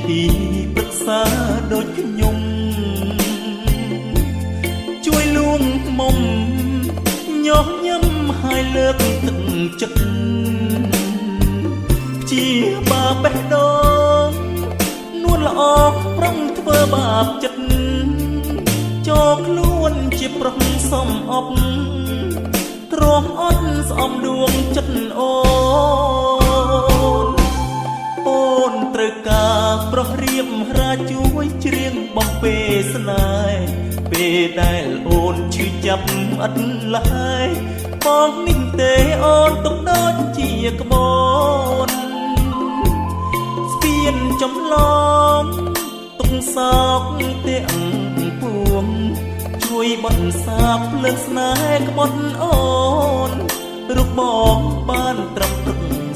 ធីប្រឹក្សាដូចខ្ញុំជួយលួងមុំញាស់ញឹមហើយលើកទឹកចិត្តជាបាបបេះដូងនួនល្អប្រឹងធ្វើបាបចិត្តចូលខ្លួនជាប្រុសសំអប់ទ្រាំអត់ស្អំដួងចិត្តអូនត្រូវការប្រុសរៀបរាជួយច្រៀងបំពេស្នេហ៍ពេលដែលអូនឈឺចាប់អត់លហើយបងនេះទេអូនទុកដូចជាក្បូនស្ពានចំឡងទុកសោកទាំងពួងជួយបន់សាបភ្លើងស្នេហ៍ក្បត់អូនរូបបងបានត្រឹមព្រឹក